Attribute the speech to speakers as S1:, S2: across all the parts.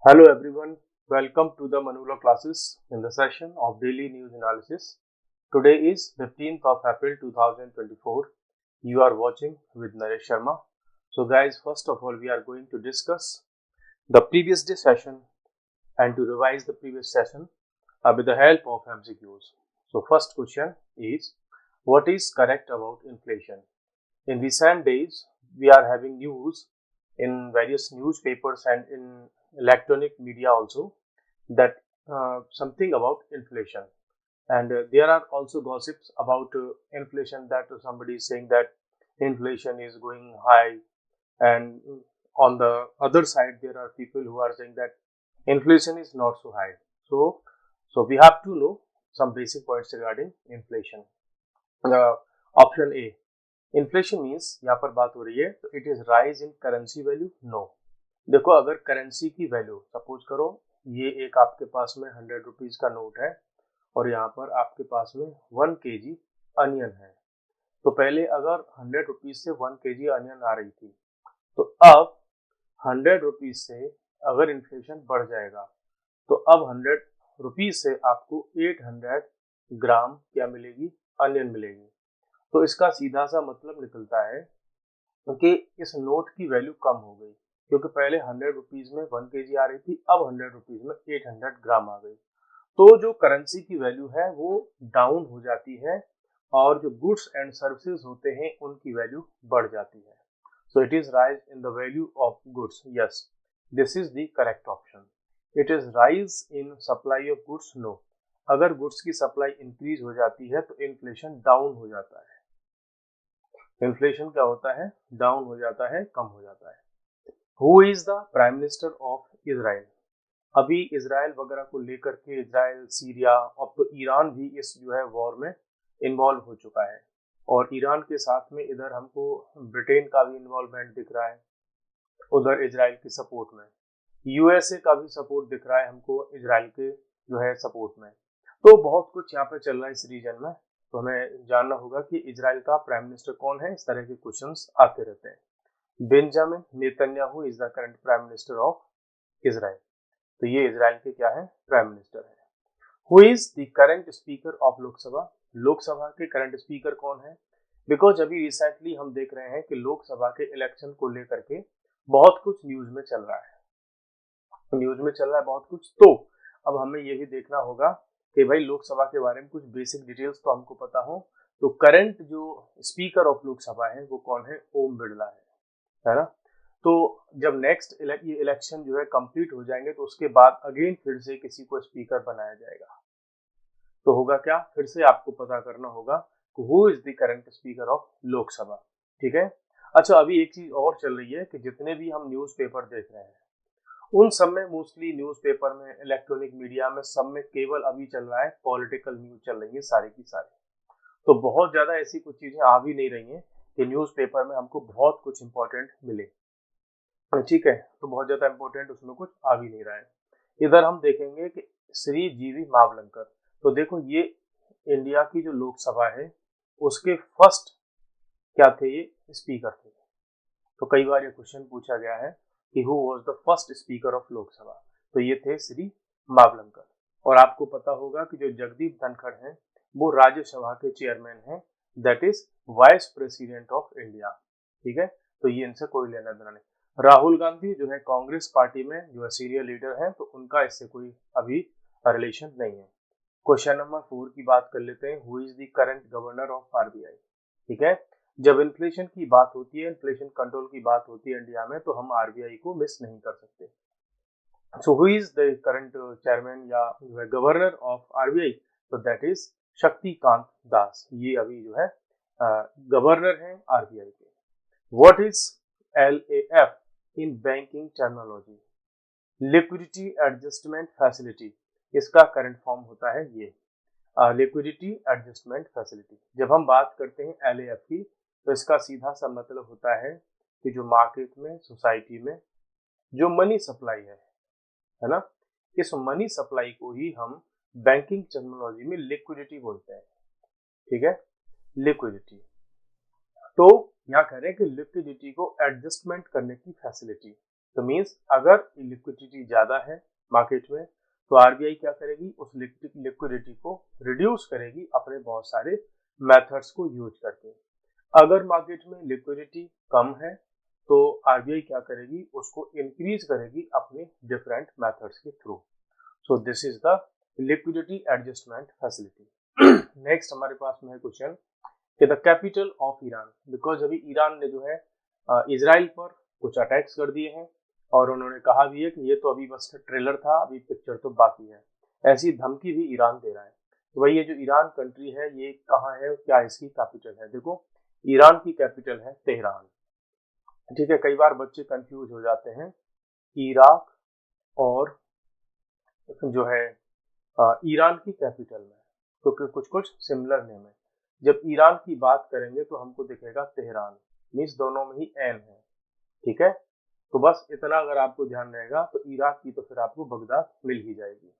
S1: Hello everyone, welcome to the Manula classes in the session of daily news analysis. Today is 15th of April 2024. You are watching with Naresh Sharma. So guys, first of all we are going to discuss the previous day session and to revise the previous session with the help of MCQs. So first question is, what is correct about inflation? In recent days, we are having news in various newspapers and in electronic media also that something about inflation. And there are also gossips about inflation, that somebody is saying that inflation is going high. And on the other side, there are people who are saying that inflation is not so high. So we have to know some basic points regarding inflation. Option A, inflation means यहाँ पर बात हो रही है तो it is rise in currency value. No, देखो अगर currency की वैल्यू सपोज करो ये एक आपके पास में 100 रुपीज का नोट है और यहाँ पर आपके पास में 1 kg अनियन है, तो पहले अगर 100 रुपीज से 1 kg अनियन आ रही थी, तो अब 100 रुपीज से अगर इन्फ्लेशन बढ़ जाएगा तो अब 100 रुपीज से आपको 800 ग्राम क्या मिलेगी, अनियन मिलेगी। तो इसका सीधा सा मतलब निकलता है कि इस नोट की वैल्यू कम हो गई, क्योंकि पहले 100 रुपीज में 1 kg आ रही थी, अब 100 रुपीज में 800 ग्राम आ गई। तो जो करेंसी की वैल्यू है वो डाउन हो जाती है और जो गुड्स एंड सर्विसेज होते हैं उनकी वैल्यू बढ़ जाती है। So it is rise in the value of goods. Yes, this is the correct option. It is rise in supply of goods. No, अगर गुड्स की सप्लाई इंक्रीज हो जाती है तो इन्फ्लेशन डाउन हो जाता है। इन्फ्लेशन क्या होता है, डाउन हो जाता है, कम हो जाता है। Who is the prime minister of Israel? अभी इजराइल वगैरह को लेकर के इजराइल, सीरिया, अब तो ईरान भी इस जो है वॉर में इन्वॉल्व हो चुका है और ईरान के साथ में इधर हमको ब्रिटेन का भी इन्वॉल्वमेंट दिख रहा है उधर इजराइल के सपोर्ट में। यूएसए का भी सपोर्ट दिख रहा है हमको इजराइल के जो है सपोर्ट में। तो बहुत कुछ यहाँ पे चल रहा है इस रीजन में, तो हमें जानना होगा कि इजराइल का प्राइम मिनिस्टर कौन है। इस तरह के क्वेश्चंस आते रहते हैं। Benjamin Netanyahu is the current prime minister of Israel. तो ये इजराइल के क्या है, प्राइम मिनिस्टर है। Who is the current speaker of Lok Sabha? Lok Sabha के करंट स्पीकर कौन है? बिकॉज अभी रिसेंटली हम देख रहे हैं कि लोकसभा के इलेक्शन को लेकर के बहुत कुछ न्यूज में चल रहा है, बहुत कुछ। तो अब हमें ये भी देखना होगा कि भाई लोकसभा के बारे में कुछ बेसिक डिटेल्स तो हमको पता हो। तो करंट जो स्पीकर ऑफ लोकसभा है वो कौन है? ओम बिरला है ना। तो जब नेक्स्ट ये इलेक्शन जो है कंप्लीट हो जाएंगे तो उसके बाद अगेन फिर से किसी को स्पीकर बनाया जाएगा। तो होगा क्या, फिर से आपको पता करना होगा कि who is the current speaker of Lok Sabha. ठीक है। अच्छा, अभी एक चीज और चल रही है कि जितने भी हम न्यूज़पेपर देख रहे हैं उन सब में मोस्टली न्यूज़पेपर में, इलेक्ट्रॉनिक मीडिया में, सब में केवल अभी चल रहा है पॉलिटिकल न्यूज चल रही है सारी की सारी। तो बहुत ज्यादा ऐसी कुछ चीजें आ भी नहीं रही हैं कि न्यूज़पेपर में हमको बहुत कुछ इंपॉर्टेंट मिले। ठीक है, तो बहुत ज्यादा इंपॉर्टेंट उसमें कुछ आ भी नहीं रहा है। इधर हम देखेंगे कि श्री जीवी मावलंकर, तो देखो ये इंडिया की जो लोकसभा है उसके फर्स्ट क्या थे, ये स्पीकर थे। तो कई बार ये क्वेश्चन पूछा गया है कि who was the first speaker of Lok Sabha, तो ये थे श्री मावलंकर। और आपको पता होगा कि जो जगदीप धनखड़ हैं वो राज्यसभा के चेयरमैन हैं, that is vice president of India. ठीक है, तो ये इनसे कोई लेना देना नहीं। राहुल गांधी जो है कांग्रेस पार्टी में जो है सीनियर लीडर है, तो उनका इससे कोई अभी रिलेशन नहीं है। क्वेश्चन नंबर 4 की बात कर लेते हैं, who is the current governor of RBI. ठीक है, जब इन्फ्लेशन की बात होती है, इन्फ्लेशन कंट्रोल की बात होती है इंडिया में, तो हम आरबीआई को मिस नहीं कर सकते। So who is the current chairman या गवर्नर ऑफ आरबीआई? तो दैट इज शक्तिकांत दास। ये अभी जो है गवर्नर है आरबीआई के। What is LAF in banking terminology? Liquidity adjustment facility, इसका करंट फॉर्म होता है ये लिक्विडिटी एडजस्टमेंट फैसिलिटी। जब हम बात करते हैं एलएएफ की तो इसका सीधा सा मतलब होता है कि जो मार्केट में, सोसाइटी में जो मनी सप्लाई है ना, इस मनी सप्लाई को ही हम बैंकिंग टर्मिनोलॉजी में लिक्विडिटी बोलते हैं। ठीक है, लिक्विडिटी। तो यहाँ कह रहे हैं कि लिक्विडिटी को एडजस्टमेंट करने की फैसिलिटी। तो मीन्स अगर लिक्विडिटी ज्यादा है मार्केट में तो आरबीआई क्या करेगी, उस लिक्विडिटी को रिड्यूस करेगी अपने बहुत सारे मेथड्स को यूज करके। अगर मार्केट में लिक्विडिटी कम है तो आरबीआई क्या करेगी, उसको इंक्रीज करेगी अपने डिफरेंट मेथड्स के through. So this is the liquidity adjustment facility. Next हमारे पास में है क्वेश्चन कि the capital of Iran, because अभी ईरान ने जो है इजराइल पर कुछ अटैक्स कर दिए हैं और उन्होंने कहा भी है कि ये तो अभी बस ट्रेलर था, अभी पिक्चर तो बाकी है, ऐसी धमकी भी ईरान दे रहा है। तो भाई ये जो ईरान कंट्री है ये कहाँ है, क्या इसकी कैपिटल है? देखो ईरान की कैपिटल है तेहरान। ठीक है, कई बार बच्चे कंफ्यूज हो जाते हैं इराक और जो है ईरान की कैपिटल में, क्योंकि कुछ कुछ सिमिलर नेम है। जब ईरान की बात करेंगे तो हमको दिखेगा तेहरान, मीन्स दोनों में ही एन है। ठीक है, तो बस इतना अगर आपको ध्यान रहेगा तो इराक की तो फिर आपको बगदाद मिल ही जाएगी।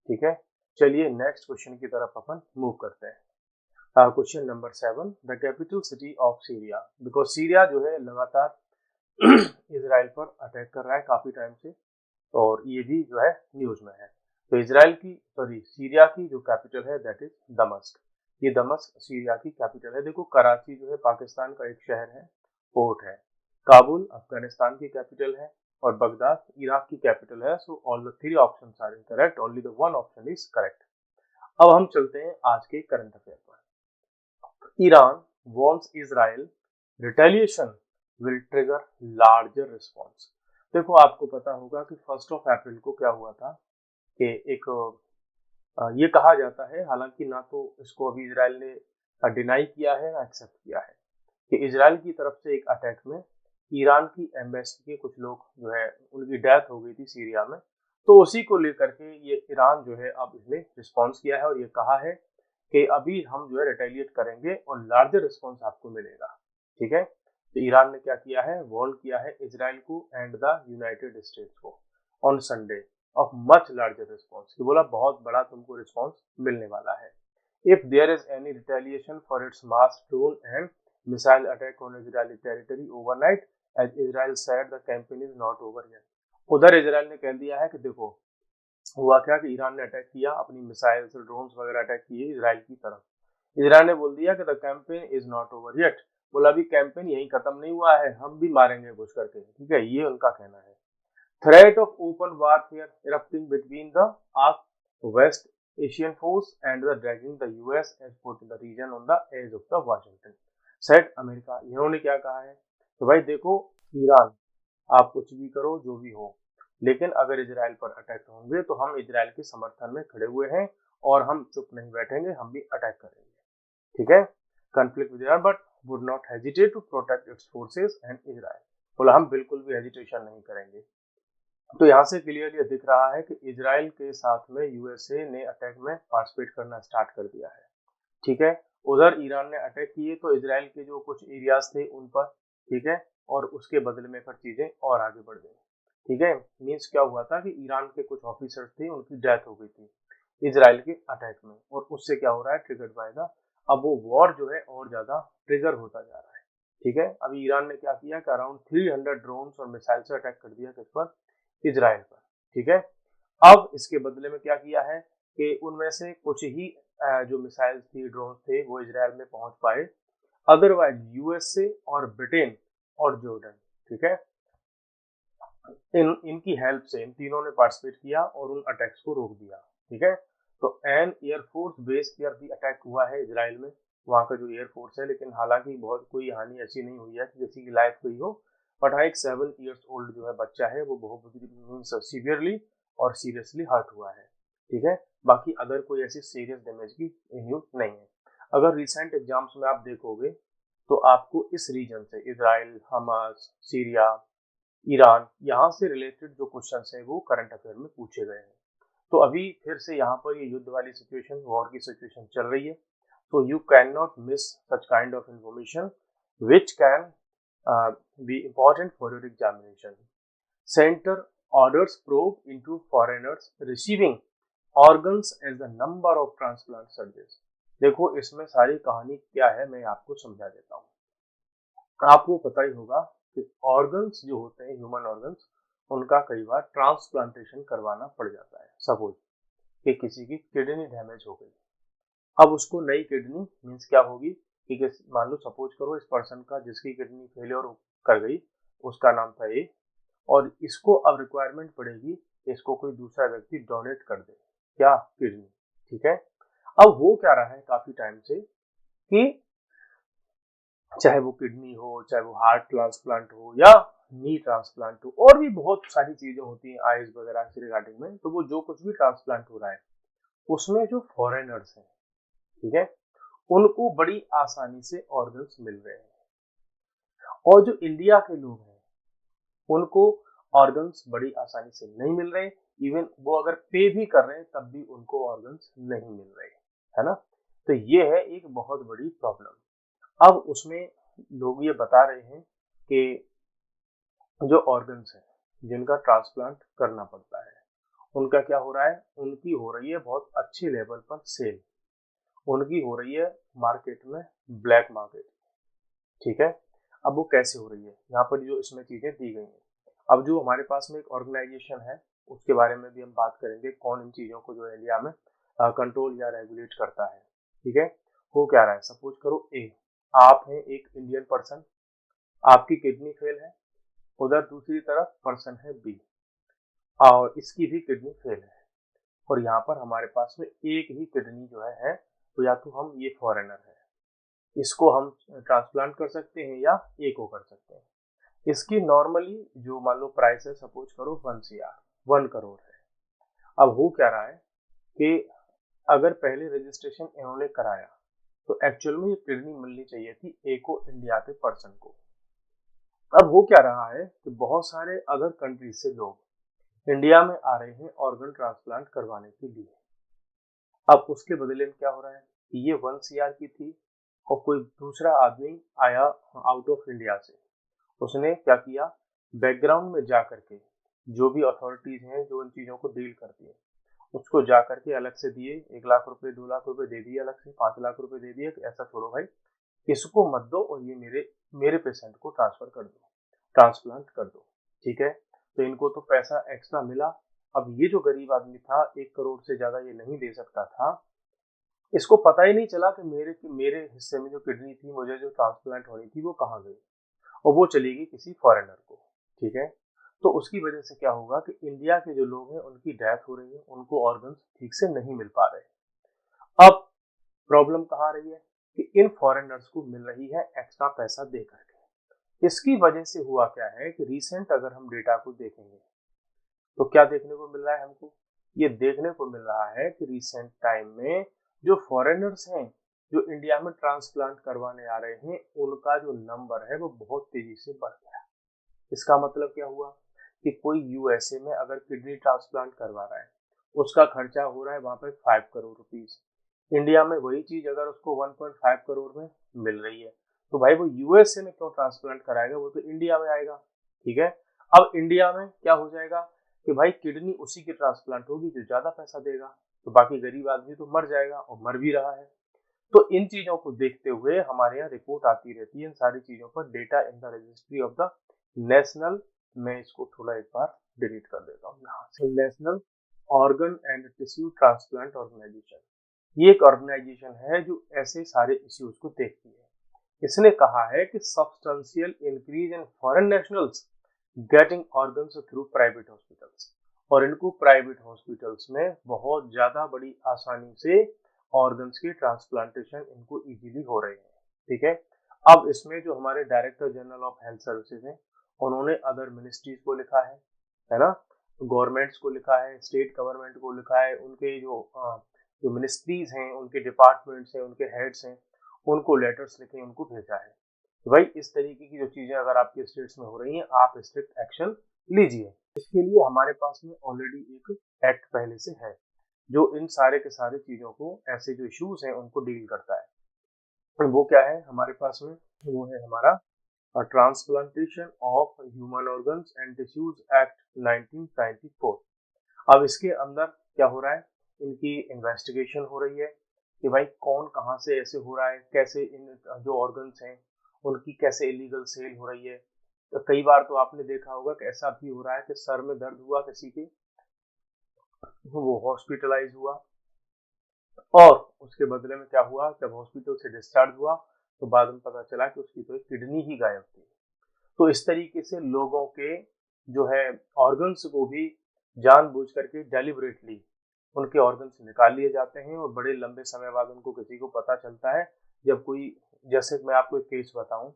S1: ठीक है, चलिए नेक्स्ट क्वेश्चन की तरफ अपन मूव करते हैं। Question number 7, the capital city of Syria, because Syria जो है लगातार इजराइल पर अटैक कर रहा है काफी टाइम से और ये भी जो है न्यूज में है। तो इजराइल की सीरिया की जो कैपिटल है दैट इज दमस्क। ये दमस्क सीरिया की कैपिटल है। देखो कराची जो है पाकिस्तान का एक शहर है, पोर्ट है। काबुल अफगानिस्तान की कैपिटल है और बगदाद इराक की कैपिटल है। So all the 3 options are incorrect, only the 1 option is correct. अब हम चलते हैं आज के करंट अफेयर पर। Iran warns Israel retaliation will trigger larger response। देखो आपको पता होगा कि 1 अप्रैल को क्या हुआ था कि एक ये कहा जाता है, हालांकि ना तो इसको अभी इजराइल ने डिनाई किया है ना एक्सेप्ट किया है, कि इजराइल की तरफ से एक अटैक में ईरान की एम्बेसी के कुछ लोग जो है उनकी डेथ हो गई थी सीरिया में। तो उसी को लेकर के ये ईरान जो है अब इसने रिस्पॉन्स किया है और ये कहा है कि अभी हम जो है रिटेलिएट करेंगे और लार्जर रिस्पॉन्स आपको मिलेगा। ठीक है, तो ईरान ने क्या किया है, वार्न किया है इजराइल को एंड द यूनाइटेड स्टेट्स को on Sunday of much larger response, कि बोला बहुत बड़ा तुमको रिस्पॉन्स मिलने वाला है if there is any retaliation for its mass drone and missile attack on Israeli territory overnight as Israel said the campaign is not over yet. उधर Israel ने कह दिया है कि देखो हुआ क्या कि ईरान ने अटैक किया, अपनी मिसाइल्स और ड्रोन्स वगैरह अटैक किए इजराइल की तरफ। इजराइल ने बोल दिया कि the campaign is not over yet, बोला अभी कैंपेन यही खत्म नहीं हुआ है, हम भी मारेंगे घुस करके। ठीक है, ये उनका कहना है। Threat of open warfare erupting between the arch West Asian force and the dragging the US as put the region on the edge of the Washington set America. इन्होंने क्या कहा है, तो भाई देखो ईरान आप कुछ भी करो जो भी हो, लेकिन अगर इजराइल पर अटैक होंगे तो हम इजराइल के समर्थन में खड़े हुए हैं और हम चुप नहीं बैठेंगे, हम भी अटैक करेंगे। ठीक है, conflict with Iran but would not hesitate to protect its forces and Israel, बोला हम बिल्कुल भी हेजिटेशन नहीं करेंगे। तो यहाँ से क्लियरली दिख रहा है कि इजराइल के साथ में यूएसए ने अटैक में पार्टिसिपेट करना स्टार्ट कर दिया है। ठीक है, उधर ईरान ने अटैक किए तो इजराइल के जो कुछ एरियाज थे उन पर, ठीक है, और उसके बदले में फिर चीजें और आगे बढ़ गई। ठीक है, मीन्स क्या हुआ था कि ईरान के कुछ ऑफिसर्स थे उनकी डेथ हो गई थी इजराइल के अटैक में, और उससे क्या हो रहा है, ट्रिगर्ड बाय द, अब वो वॉर जो है और ज्यादा ट्रिगर होता जा रहा है। ठीक है, अभी ईरान ने क्या किया कि अराउंड 300 ड्रोन्स और मिसाइल से अटैक कर दिया किस पर, इजराइल पर। ठीक है, अब इसके बदले में क्या किया है कि उनमें से कुछ ही जो मिसाइल थी ड्रोन थे वो इजराइल में पहुंच पाए, अदरवाइज यूएसए और ब्रिटेन और जॉर्डन, ठीक है, इनकी हेल्प से इन तीनों ने पार्टिसिपेट किया और उन अटैक्स को रोक दिया। ठीक है, तो एन एयरफोर्स बेस पर भी अटैक हुआ है इजराइल में, वहां का जो एयरफोर्स है, लेकिन हालांकि बहुत कोई हानि ऐसी नहीं हुई है कि किसी की लाइफ गई हो, बट हाँ एक 7 ईयर्स ओल्ड जो है बच्चा है वो बहुत सीवियरली और सीरियसली हर्ट हुआ है। ठीक है, बाकी अदर कोई ऐसी सीरियस डैमेज की न्यूज नहीं है। अगर रिसेंट एग्जाम्स में आप देखोगे तो आपको इस रीजन से इजराइल, हमास, सीरिया, ईरान, यहाँ से रिलेटेड जो क्वेश्चन है वो करंट अफेयर में पूछे गए हैं। तो अभी फिर से यहाँ पर ये युद्ध वाली सिचुएशन, वॉर की सिचुएशन चल रही है, तो you can not miss such kind of information which can be important for your examination. Centre orders probe into foreigners receiving organs as the number of transplant surgeries। देखो इसमें सारी कहानी क्या है मैं आपको समझा देता हूँ। आपको पता ही होगा कि ऑर्गन्स जो होते हैं ह्यूमन ऑर्गन्स उनका कई बार ट्रांसप्लांटेशन करवाना पड़ जाता है। सपोज कि किसी की किडनी डैमेज हो गई, अब उसको नई किडनी मीन्स क्या होगी कि मान लो सपोज करो इस पर्सन का जिसकी किडनी फेलियर कर गई उसका नाम था ए, और इसको अब रिक्वायरमेंट पड़ेगी इसको कोई दूसरा व्यक्ति डोनेट कर दे क्या किडनी, ठीक है। अब हो क्या रहा है काफी टाइम से कि चाहे वो किडनी हो, चाहे वो हार्ट ट्रांसप्लांट हो या नी ट्रांसप्लांट हो, और भी बहुत सारी चीजें होती हैं आईज वगैरह से रिगार्डिंग में, तो वो जो कुछ भी ट्रांसप्लांट हो रहा है उसमें जो फॉरेनर्स हैं, ठीक है, उनको बड़ी आसानी से ऑर्गन्स मिल रहे हैं, और जो इंडिया के लोग हैं उनको ऑर्गन्स बड़ी आसानी से नहीं मिल रहे, इवन वो अगर पे भी कर रहे हैं तब भी उनको ऑर्गन्स नहीं मिल रहे, है ना। तो ये है एक बहुत बड़ी प्रॉब्लम। अब उसमें लोग ये बता रहे हैं कि जो ऑर्गन्स हैं जिनका ट्रांसप्लांट करना पड़ता है उनका क्या हो रहा है, उनकी हो रही है बहुत अच्छी लेवल पर सेल, उनकी हो रही है मार्केट में ब्लैक मार्केट, ठीक है। अब वो कैसे हो रही है, यहाँ पर जो इसमें चीजें दी गई हैं। अब जो हमारे पास में एक ऑर्गेनाइजेशन है उसके बारे में भी हम बात करेंगे, कौन इन चीजों को जो इंडिया में कंट्रोल या रेगुलेट करता है, ठीक है। हो क्या रहा है, सपोज करो ए, आप हैं एक इंडियन पर्सन, आपकी किडनी फेल है, उधर दूसरी तरफ पर्सन है बी और इसकी भी किडनी फेल है, और यहाँ पर हमारे पास में एक ही किडनी जो है तो या तो हम ये फॉरेनर है इसको हम ट्रांसप्लांट कर सकते हैं या ए को कर सकते हैं। इसकी नॉर्मली जो मान लो प्राइस है सपोज करो 1 करोड़ है। अब हो क्या रहा है कि अगर पहले रजिस्ट्रेशन इन्होंने कराया तो एक्चुअल में ये किडनी मिलनी चाहिए थी ए को, इंडिया के पर्सन को। अब हो क्या रहा है कि बहुत सारे अदर कंट्री से लोग इंडिया में आ रहे हैं ऑर्गन ट्रांसप्लांट करवाने के लिए। अब उसके बदले में क्या हो रहा है कि ये 1 CR की थी और कोई दूसरा आदमी आया आउट ऑफ इंडिया से, उसने क्या किया, बैकग्राउंड में जा करके जो भी अथॉरिटीज हैं जो इन चीजों को डील करती है उसको जा करके अलग से दिए, 1 लाख रुपए 2 लाख रुपए दे दिए, अलग से 5 लाख रुपए दे दिए, ऐसा छोड़ो भाई इसको मत दो और ये मेरे पेशेंट को ट्रांसफर कर दो, ट्रांसप्लांट कर दो, ठीक है। तो इनको तो पैसा एक्स्ट्रा मिला। अब ये जो गरीब आदमी था 1 करोड़ से ज्यादा ये नहीं दे सकता था, इसको पता ही नहीं चला कि मेरे हिस्से में जो किडनी थी मुझे जो ट्रांसप्लांट होनी थी वो कहाँ गई, और वो चली गई किसी फॉरेनर को, ठीक है। तो उसकी वजह से क्या होगा कि इंडिया के जो लोग हैं उनकी डेथ हो रही है, उनको ऑर्गन्स ठीक से नहीं मिल पा रहे। अब प्रॉब्लम कहाँ आ रही है कि इन फॉरेनर्स को मिल रही है एक्स्ट्रा पैसा दे करके। इसकी वजह से हुआ क्या है कि रिसेंट अगर हम डेटा को देखेंगे तो क्या देखने को मिल रहा है हमको, ये देखने को मिल रहा है कि रिसेंट टाइम में जो फॉरेनर्स हैं जो इंडिया में ट्रांसप्लांट करवाने आ रहे हैं उनका जो नंबर है वो बहुत तेजी से बढ़ गया। इसका मतलब क्या हुआ कि कोई यूएसए में अगर किडनी ट्रांसप्लांट करवा रहा है उसका खर्चा हो रहा है वहां पर 5 करोड़ रुपीज, इंडिया में वही चीज अगर उसको 1.5 करोड़ में मिल रही है तो भाई वो यूएसए में क्यों ट्रांसप्लांट कराएगा, वो तो इंडिया में आएगा, ठीक है। अब इंडिया में क्या हो जाएगा कि भाई किडनी उसी की ट्रांसप्लांट होगी जो ज्यादा पैसा देगा, तो बाकी गरीब आदमी तो मर जाएगा और मर भी रहा है। तो इन चीजों को देखते हुए हमारे यहाँ रिपोर्ट आती रहती है इन सारी चीजों पर, data in the registry of the national, मैं इसको थोड़ा एक बार डिलीट कर देता हूँ यहाँ से, national organ and tissue transplant organisation. ये एक ऑर्गेनाइजेशन है जो ऐसे सारे इश्यूज को देखती है। इसने कहा है कि substantial increase in foreign nationals getting organs through private hospitals, और इनको प्राइवेट हॉस्पिटल्स में बहुत ज्यादा बड़ी आसानी से ऑर्गन्स की ट्रांसप्लांटेशन इनको इजीली हो रहे हैं, ठीक है। अब इसमें जो हमारे director general of health services हैं उन्होंने अदर मिनिस्ट्रीज को लिखा है ना, गवर्नमेंट्स को लिखा है, स्टेट गवर्नमेंट को लिखा है, उनके जो मिनिस्ट्रीज हैं, उनके डिपार्टमेंट्स हैं, उनके हेड्स हैं, उनको लेटर्स लिखे, उनको भेजा है कि भाई इस तरीके की जो चीजें अगर आपके स्टेट्स में हो रही हैं आप स्ट्रिक्ट एक्शन लीजिए। इसके लिए हमारे पास में ऑलरेडी एक एक्ट पहले से है जो इन सारे के सारे चीजों को, ऐसे जो इश्यूज हैं उनको डील करता है। तो वो क्या है हमारे पास में, वो है हमारा transplantation of human organs and tissues act 1994। अब इसके अंदर क्या हो रहा है, इनकी इन्वेस्टिगेशन हो रही है कि भाई कौन कहाँ से ऐसे हो रहा है, कैसे इन जो ऑर्गन्स हैं उनकी कैसे इलीगल सेल हो रही है, तो कई बार तो आपने देखा होगा कि ऐसा भी हो रहा है कि सर में दर्द हुआ किसी के, वो हॉस्पिटलाइज हुआ और उसके बदले में क्या हुआ, जब हॉस्पिटल से डिस्चार्ज हुआ तो बाद में पता चला कि उसकी तो एक किडनी ही गायब थी। तो इस तरीके से लोगों के जो है ऑर्गन्स को भी जानबूझ करके डेलिबरेटली उनके ऑर्गन्स निकाल लिए जाते हैं और बड़े लंबे समय बाद उनको किसी को पता चलता है। जब कोई, जैसे मैं आपको एक केस बताऊं,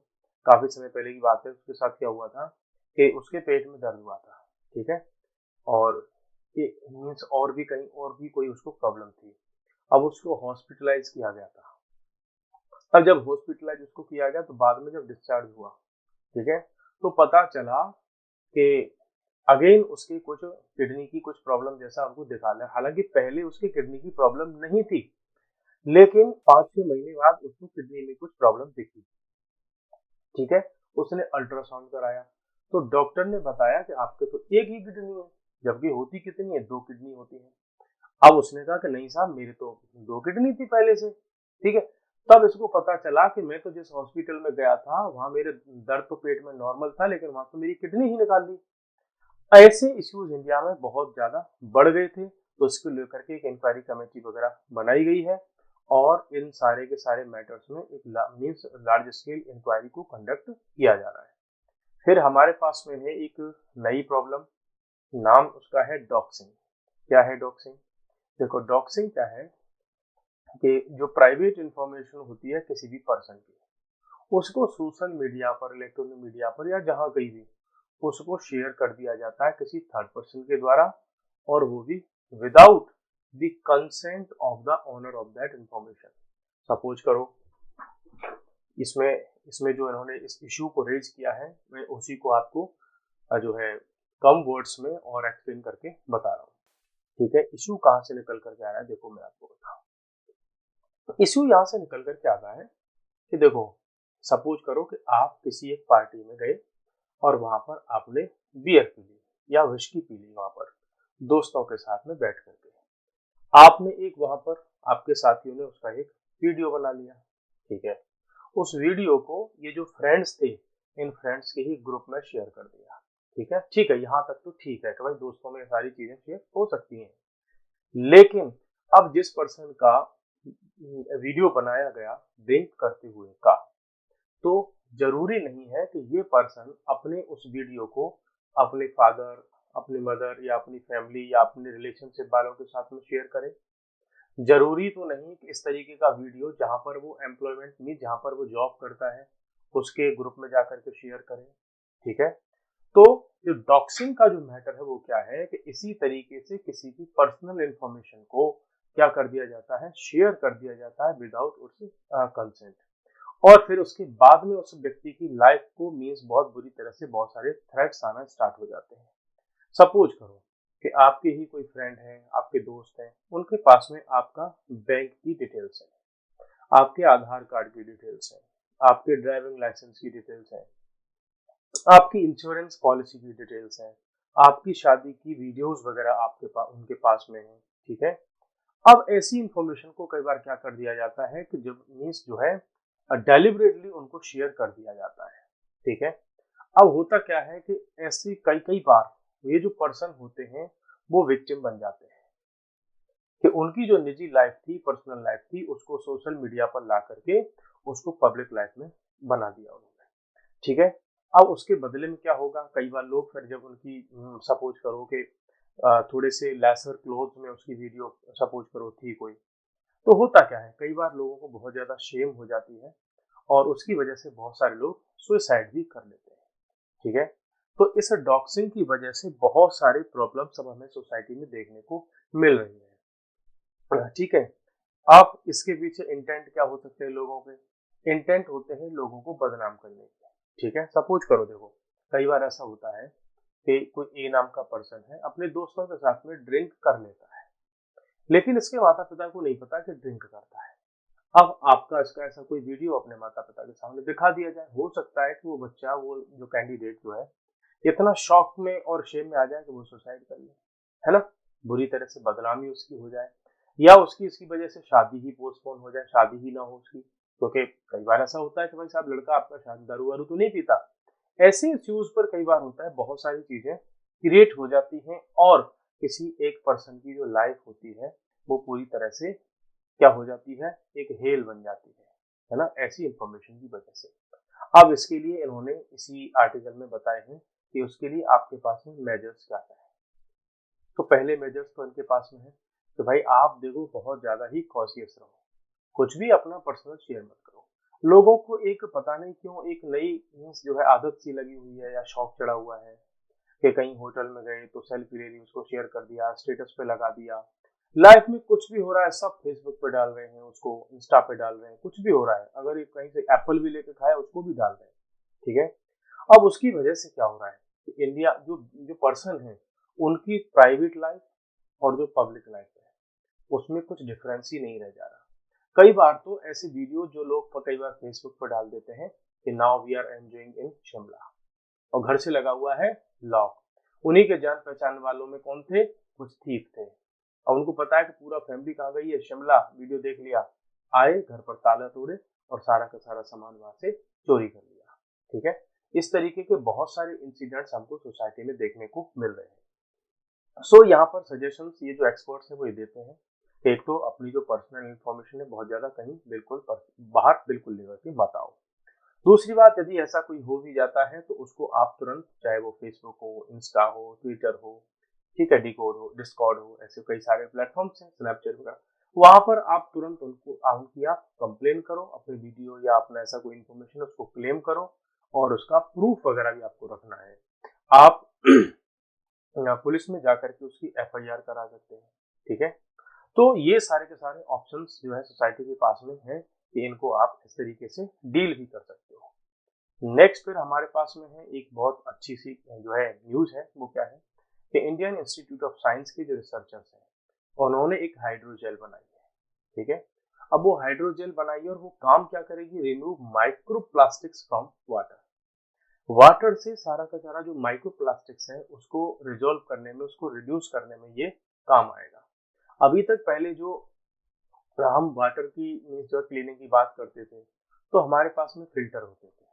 S1: काफी समय पहले की बात है, उसके साथ क्या हुआ था कि उसके पेट में दर्द हुआ था, ठीक है, और ये मीन्स और भी कहीं और भी कोई उसको प्रॉब्लम थी। अब उसको हॉस्पिटलाइज किया गया था। अब जब हॉस्पिटलाइज उसको किया गया तो बाद में जब डिस्चार्ज हुआ, ठीक है, तो पता चला कि अगेन उसकी कुछ किडनी की कुछ प्रॉब्लम जैसा हमको दिखा रहा है। हालांकि पहले उसकी किडनी की प्रॉब्लम नहीं थी, लेकिन 5-6 महीने बाद उसको किडनी में कुछ प्रॉब्लम दिखी, ठीक है। उसने अल्ट्रासाउंड कराया तो डॉक्टर ने बताया कि आपके तो एक ही किडनी है, जबकि होती कितनी है, 2 किडनी होती है। अब उसने कहा कि नहीं साहब, मेरे तो 2 किडनी थी पहले से, ठीक है। तब इसको पता चला कि मैं तो जिस हॉस्पिटल में गया था वहां मेरे दर्द तो पेट में नॉर्मल था, लेकिन वहां तो मेरी किडनी ही निकाल दी। ऐसे इश्यूज इंडिया में बहुत ज्यादा बढ़ गए थे, तो इसको लेकर के एक इंक्वायरी कमेटी वगैरह बनाई गई है और इन सारे के सारे मैटर्स में एक मीन्स लार्ज स्केल इंक्वायरी को कंडक्ट किया जा रहा है। फिर हमारे पास में है एक नई प्रॉब्लम, नाम उसका है डॉक्सिंग। क्या है डॉक्सिंग? देखो, डॉक्सिंग क्या है कि जो प्राइवेट इंफॉर्मेशन होती है किसी भी पर्सन की, उसको सोशल मीडिया पर, इलेक्ट्रॉनिक मीडिया पर या जहां कहीं भी उसको शेयर कर दिया जाता है किसी थर्ड पर्सन के द्वारा, और वो भी without the consent of the owner of that information. Suppose करो, इसमें इसमें जो इन्होंने इस इशू को रेज किया है, मैं उसी को आपको जो है कम वर्ड्स में और एक्सप्लेन करके बता रहा हूँ, ठीक है। इशू कहाँ से निकल करके आ रहा है, देखो मैं आपको बताऊँ। इशू यहाँ से निकल करके आता है कि देखो, सपोज करो कि आप किसी एक पार्टी में गए और वहां पर आपने बियर पी ली या विस्की पी ली, वहां पर दोस्तों के साथ में बैठ करके आपने एक वहां पर आपके साथियों ने उसका एक वीडियो बना लिया, ठीक है। उस वीडियो को ये जो फ्रेंड्स थे, इन फ्रेंड्स के ही ग्रुप में शेयर कर दिया, ठीक है। ठीक है, यहाँ तक तो ठीक है कि भाई दोस्तों में सारी चीजें शेयर हो सकती हैं, लेकिन अब जिस पर्सन का वीडियो बनाया गया ड्रिंक करते हुए का, तो जरूरी नहीं है कि ये पर्सन अपने उस वीडियो को अपने फादर, अपनी मदर या अपनी फैमिली या अपने रिलेशनशिप वालों के साथ में शेयर करे। जरूरी तो नहीं कि इस तरीके का वीडियो जहां पर वो एम्प्लॉयमेंट मीन जहां पर वो जॉब करता है उसके ग्रुप में जाकर के शेयर करें, ठीक है। तो जो डॉक्सिंग का जो मैटर है वो क्या है कि इसी तरीके से किसी की पर्सनल इंफॉर्मेशन को क्या कर दिया जाता है, शेयर कर दिया जाता है विदाउट उससे कंसेंट, और फिर उसके बाद में उस व्यक्ति की लाइफ को मीन्स बहुत बुरी तरह से बहुत सारे थ्रेट्स आना स्टार्ट हो जाते हैं। सपोज करो कि आपके ही कोई फ्रेंड है, आपके दोस्त हैं, उनके पास में आपका बैंक की डिटेल्स है, आपके आधार कार्ड की डिटेल्स है, आपके ड्राइविंग लाइसेंस की डिटेल्स है, आपकी इंश्योरेंस पॉलिसी की डिटेल्स है, आपकी शादी की वीडियोस वगैरह आपके पास उनके पास में है, ठीक है। अब ऐसी इंफॉर्मेशन को कई बार क्या कर दिया जाता है कि जब मीन्स जो है डेलिबरेटली उनको शेयर कर दिया जाता है, ठीक है। अब होता क्या है कि ऐसी कई कई बार ये जो पर्सन होते हैं वो विक्टिम बन जाते हैं कि उनकी जो निजी लाइफ थी, पर्सनल लाइफ थी, उसको सोशल मीडिया पर ला करके उसको पब्लिक लाइफ में बना दिया उन्होंने, ठीक है। अब उसके बदले में क्या होगा, कई बार लोग फिर जब उनकी सपोज करो कि थोड़े से लेसर क्लोथ में उसकी वीडियो सपोज करो थी कोई, तो होता क्या है, कई बार लोगों को बहुत ज्यादा शेम हो जाती है और उसकी वजह से बहुत सारे लोग सुसाइड भी कर लेते हैं, ठीक है। तो इस डॉक्सिंग की वजह से बहुत सारे प्रॉब्लम्स अब हमें सोसाइटी में देखने को मिल रही है, ठीक है। अब इसके पीछे इंटेंट क्या हो सकते हैं लोगों के, इंटेंट होते हैं लोगों को बदनाम करने के, ठीक है। सपोज करो, देखो कई बार ऐसा होता है कि कोई ए नाम का पर्सन है, अपने दोस्तों के साथ में ड्रिंक कर लेता है, लेकिन इसके माता पिता को नहीं पता कि ड्रिंक करता है। अब आपका इसका ऐसा कोई वीडियो अपने माता पिता के सामने दिखा दिया जाए, हो सकता है कि वो बच्चा, वो जो कैंडिडेट जो है, इतना शॉक में और शेम में आ जाए कि वो सुसाइड कर ले, है ना, बुरी तरह से बदनामी उसकी हो जाए, या उसकी इसकी वजह से शादी ही पोस्टपोन हो जाए, शादी ही ना हो उसकी, क्योंकि कई बार ऐसा होता है कि भाई साहब लड़का आपका शादी दारू वारू तो नहीं पीता, ऐसे इश्यूज पर कई बार होता है बहुत सारी चीजें क्रिएट हो जाती हैं और किसी एक पर्सन की जो लाइफ होती है वो पूरी तरह से क्या हो जाती है, एक हेल बन जाती है ना, ऐसी इंफॉर्मेशन की वजह से। अब इसके लिए इन्होंने इसी आर्टिकल में बताए हैं कि उसके लिए आपके पास में मेजर्स क्या क्या है। तो पहले मेजर्स तो इनके पास में है कि भाई आप देखो बहुत ज्यादा ही कॉशियस रहो, कुछ भी अपना पर्सनल शेयर मत करो। लोगों को एक पता नहीं क्यों एक नई जो है आदत सी लगी हुई है या शौक चढ़ा हुआ है कि कहीं होटल में गए तो सेल्फी ले ली, उसको शेयर कर दिया, स्टेटस पे लगा दिया। लाइफ में कुछ भी हो रहा है सब फेसबुक पे डाल रहे हैं, उसको इंस्टा पे डाल रहे हैं, कुछ भी हो रहा है, अगर ये कहीं से एप्पल भी लेके खाया उसको भी डाल रहे हैं। ठीक है, अब उसकी वजह से क्या हो रहा है कि इंडिया जो जो पर्सन है उनकी प्राइवेट लाइफ और जो पब्लिक लाइफ है उसमें कुछ डिफरेंस ही नहीं रह जा रहा। कई बार तो ऐसे वीडियो जो लोग कई बार फेसबुक पर डाल देते हैं कि नाउ वी आर एंजॉयिंग इन शिमला, और घर से लगा हुआ है लॉक। उन्हीं के जान पहचान वालों में कौन थे, कुछ थीफ थे, और उनको पता है कि पूरा फैमिली कहाँ गई है, शिमला, वीडियो देख लिया, आए घर पर ताला तोड़े और सारा का सारा सामान वहां से चोरी कर लिया। ठीक है, इस तरीके के बहुत सारे इंसिडेंट्स हमको सोसाइटी में देखने को मिल रहे हैं। सो यहाँ पर सजेशंस ये जो एक्सपर्ट्स हैं वो ये देते हैं कि एक तो अपनी जो पर्सनल इंफॉर्मेशन है बहुत ज्यादा कहीं बिल्कुल बाहर बिल्कुल लेकर के बताओ। दूसरी बात, यदि ऐसा कोई हो भी जाता है तो उसको आप तुरंत, चाहे वो फेसबुक हो, इंस्टा हो, ट्विटर हो, ठीक है, डिस्कॉर्ड हो, ऐसे कई सारे प्लेटफॉर्म्स हैं, स्नैपचैट वगैरह, वहां पर आप तुरंत उनकी आप कंप्लेन करो, अपनी वीडियो या अपना ऐसा कोई इन्फॉर्मेशन उसको क्लेम करो, और उसका प्रूफ वगैरह भी आपको रखना है। आप पुलिस में जाकर के उसकी एफआईआर करा सकते हैं। ठीक है, तो ये सारे के सारे ऑप्शंस जो है सोसाइटी के पास में है कि इनको आप इस तरीके से डील भी कर सकते हो। नेक्स्ट फिर हमारे पास में है एक बहुत अच्छी सी जो है न्यूज है, वो क्या है कि इंडियन इंस्टीट्यूट ऑफ साइंस के जो रिसर्चर्स हैं उन्होंने एक हाइड्रोजेल बनाई है। ठीक है, अब वो हाइड्रोजेल बनाई है और वो काम क्या करेगी, remove micro plastics from water. Water से सारा का सारा जो माइक्रो प्लास्टिक्स है उसको रिजोल्व करने में, उसको रिड्यूस करने में ये काम आएगा। अभी तक पहले जो हम वाटर की जो क्लीनिंग की बात करते थे तो हमारे पास में फिल्टर होते थे,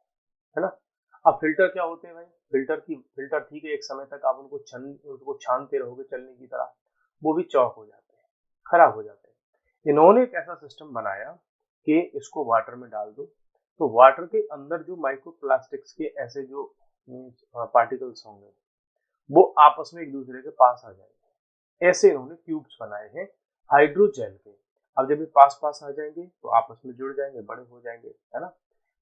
S1: है ना। अब फिल्टर क्या होते हैं भाई, फिल्टर ठीक है, एक समय तक आप उनको छानते रहोगे चलने की तरह, वो भी चौक हो जाते हैं, खराब हो जाते हैं। इन्होंने एक ऐसा सिस्टम बनाया कि इसको वाटर में डाल दो, तो वाटर के अंदर जो माइक्रो प्लास्टिक्स के ऐसे जो पार्टिकल्स होंगे वो आपस में एक दूसरे के पास आ जाएंगे। ऐसे इन्होंने ट्यूब्स बनाए हैं हाइड्रोजेल के। अब जब ये पास पास आ जाएंगे तो आपस में जुड़ जाएंगे, बड़े हो जाएंगे, है ना।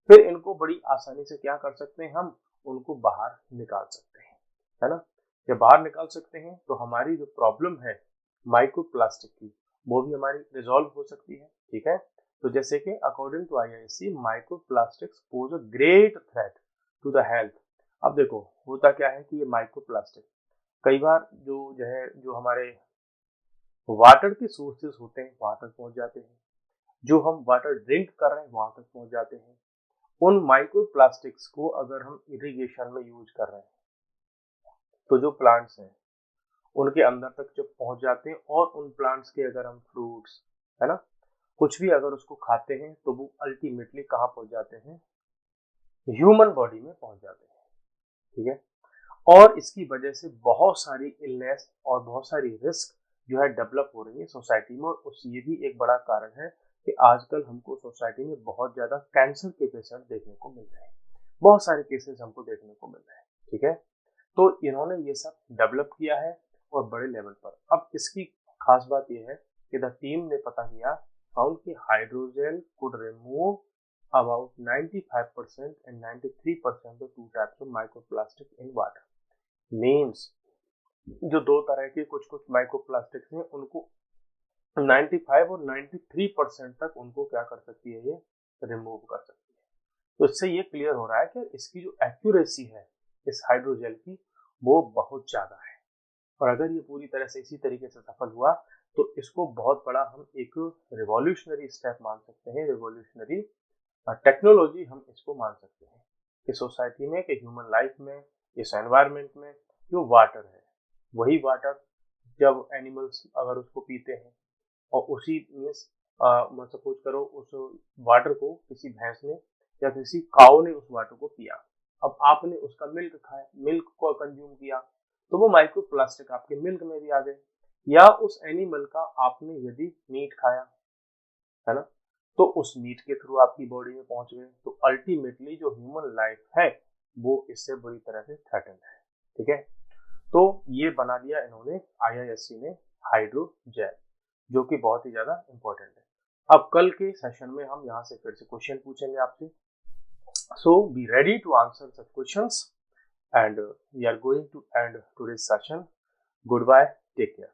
S1: फिर इनको बड़ी आसानी से क्या कर सकते हैं, हम उनको बाहर निकाल सकते हैं, है ना। जब बाहर निकाल सकते हैं तो हमारी जो प्रॉब्लम है माइक्रो प्लास्टिक की वो भी हमारी रिजॉल्व हो सकती है। ठीक है, तो जैसे कि according to IIC micro plastics pose a great threat to the health. अब देखो होता क्या है कि ये माइक्रो प्लास्टिक कई बार जो हमारे वाटर के सोर्सेज होते हैं वहां तक पहुंच जाते हैं, जो हम वाटर ड्रिंक कर रहे हैं वहां तक पहुंच जाते हैं। उन माइक्रो प्लास्टिक्स को अगर हम इरिगेशन में यूज कर रहे हैं तो जो प्लांट्स हैं उनके अंदर तक जब पहुंच जाते हैं, और उन प्लांट्स के अगर हम फ्रूट्स, है ना, कुछ भी अगर उसको खाते हैं तो वो अल्टीमेटली कहाँ पहुंच जाते हैं, ह्यूमन बॉडी में पहुंच जाते हैं। ठीक है, और इसकी वजह से बहुत सारी इलनेस और बहुत सारी रिस्क जो है डेवलप हो रही है सोसाइटी में, और उस ये भी एक बड़ा कारण है कि आजकल हमको सोसाइटी में बहुत ज्यादा कैंसर के पेशेंट देखने को मिल रहे हैं, बहुत सारे केसेस हमको देखने को मिल रहे हैं। ठीक है, तो इन्होंने ये सब डेवलप किया है और बड़े लेवल पर। अब इसकी खास बात यह है कि द टीम ने पता किया, फाउंड कि hydrogel could remove about 95% and 93% of two types of microplastic in water। Means जो दो तरह के कुछ कुछ माइक्रोप्लास्टिक्स हैं उनको 95 और 93% तक उनको क्या कर सकती है, ये रिमूव कर सकती है। तो इससे ये क्लियर हो रहा है कि इसकी जो एक्यूरेसी है इस हाइड्रोजेल की वो बहुत ज्यादा है, और अगर ये पूरी तरह से इसी तरीके से सफल हुआ तो इसको बहुत बड़ा हम एक रिवॉल्यूशनरी स्टेप मान सकते हैं, रिवॉल्यूशनरी टेक्नोलॉजी हम इसको मान सकते हैं कि सोसाइटी में, कि ह्यूमन लाइफ में, इस एनवायरनमेंट में जो वाटर है वही वाटर जब एनिमल्स अगर उसको पीते हैं और उसी मीन्स सपोज करो उस वाटर को किसी भैंस ने या किसी काऊ ने उस वाटर को पिया, अब आपने उसका मिल्क खाया, मिल्क को कंज्यूम किया, तो वो माइक्रोप्लास्टिक आपके मिल्क में भी आ गए। या उस एनिमल का आपने यदि मीट खाया, है ना, तो उस मीट के थ्रू आपकी बॉडी में पहुंच गए। तो अल्टीमेटली जो ह्यूमन लाइफ है वो इससे बुरी तरह से थ्रेटन है। ठीक है, तो ये बना दिया इन्होंने IISc ने हाइड्रोजेल, जो कि बहुत ही ज्यादा इंपॉर्टेंट है। अब कल के सेशन में हम यहाँ से फिर से क्वेश्चन पूछेंगे आपसे, so be ready to answer such questions and we are going to end today's session. Goodbye, take care.